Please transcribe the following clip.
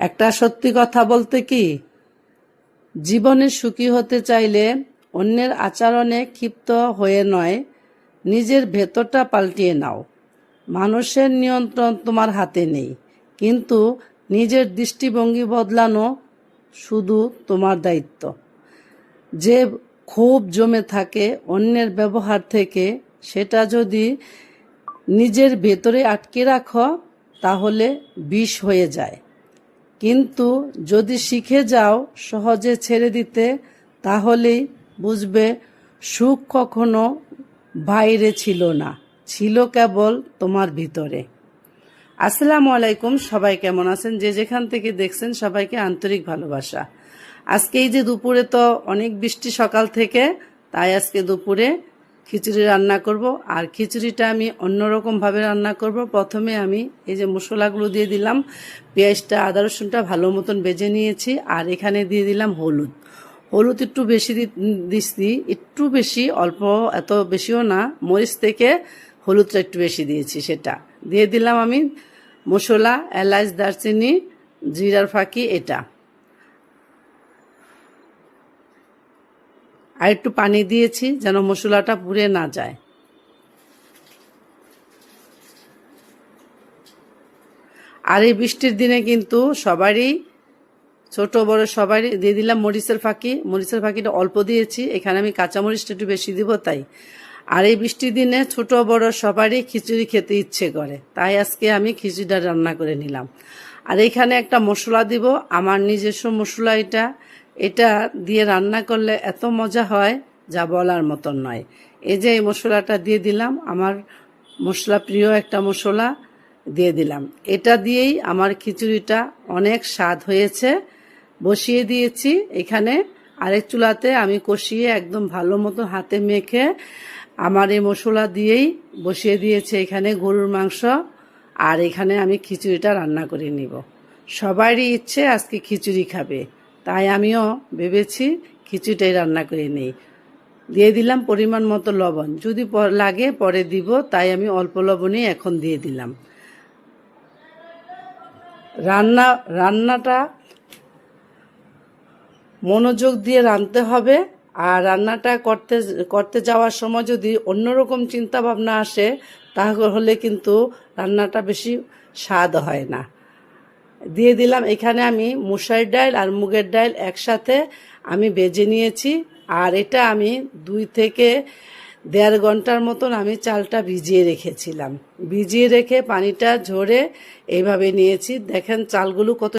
একটা সত্যি কথা বলতে কি, জীবনে সুখী হতে চাইলে অন্যের আচরণে ক্ষিপ্ত হয়ে নয়, নিজের ভেতরটা পাল্টিয়ে নাও। মানুষের নিয়ন্ত্রণ তোমার হাতে নেই, কিন্তু নিজের দৃষ্টিভঙ্গি বদলানো শুধু তোমার দায়িত্ব। যে ক্ষোভ জমে থাকে অন্যের ব্যবহার থেকে, সেটা যদি নিজের ভেতরে আটকে রাখো তাহলে বিষ হয়ে যায়। কিন্তু যদি শিখে যাও সহজে ছেড়ে দিতে, তাহলেই বুঝবে সুখ কখনো বাইরে ছিল না, ছিল কেবল তোমার ভিতরে। আসসালামু আলাইকুম, সবাই কেমন আছেন? যে যেখান থেকে দেখছেন সবাইকে আন্তরিক ভালোবাসা। আজকে এই যে দুপুরে তো অনেক বৃষ্টি সকাল থেকে, তাই আজকে দুপুরে খিচুড়ি রান্না করব। আর খিচুড়িটা আমি অন্যরকম ভাবে রান্না করব। প্রথমে আমি এই যে মশলাগুলো দিয়ে দিলাম, পেঁয়াজটা আদা রসুনটা ভালো মতন ভেজে নিয়েছি। আর এখানে দিয়ে দিলাম হলুদ একটু বেশি দিচ্ছি, একটু বেশি, অল্প, এত বেশিও না। মরিচ থেকে হলুদটা একটু বেশি দিয়েছি, সেটা দিয়ে দিলাম আমি। মশলা এলাচ দারচিনি জিরার ফাঁকি, এটা আর একটু পানি দিয়েছি যেন মশলাটা পুড়ে না যায়। আর এই বৃষ্টির দিনে কিন্তু সবারই, ছোট বড় সবারই দিয়ে দিলাম মরিচের ফাঁকিটা অল্প দিয়েছি, এখানে আমি কাঁচামরিচটা একটু বেশি দিব তাই। আর এই বৃষ্টির দিনে ছোট বড় সবারই খিচুড়ি খেতে ইচ্ছে করে, তাই আজকে আমি খিচুড়িটা রান্না করে নিলাম। আর এখানে একটা মশলা দিব, আমার নিজস্ব মশলা, এটা দিয়ে রান্না করলে এত মজা হয় যা বলার মতন নয়। এই যে এই মশলাটা দিয়ে দিলাম, আমার মশলা প্রিয় একটা মশলা দিয়ে দিলাম। এটা দিয়েই আমার খিচুড়িটা অনেক স্বাদ হয়েছে। বসিয়ে দিয়েছি এখানে আরেক চুলাতে, আমি কষিয়ে একদম ভালো মতো হাতে মেখে আমার এই মশলা দিয়েই বসিয়ে দিয়েছি এখানে গরুর মাংস। আর এখানে আমি খিচুড়িটা রান্না করে নিব। সবারই ইচ্ছে আজকে খিচুড়ি খাবে, তাই আমিও ভেবেছি খিচুড়িটাই রান্না করে নেই। দিয়ে দিলাম পরিমাণ মতো লবণ, যদি লাগে পরে দিব, তাই আমি অল্প লবণই এখন দিয়ে দিলাম। রান্নাটা মনোযোগ দিয়ে রাঁধতে হবে। আর রান্নাটা করতে যাওয়ার সময় যদি অন্যরকম চিন্তা ভাবনা আসে, তাহলে কিন্তু রান্নাটা বেশি স্বাদ হয় না। দিয়ে দিলাম এখানে আমি মুসারির ডাল আর মুগের ডাল একসাথে আমি ভেজে নিয়েছি। আর এটা আমি 2 থেকে 1.5 ঘন্টার মতন আমি চালটা ভিজিয়ে রেখেছিলাম। ভিজিয়ে রেখে পানিটা ঝরে এইভাবে নিয়েছি। দেখেন চালগুলো কত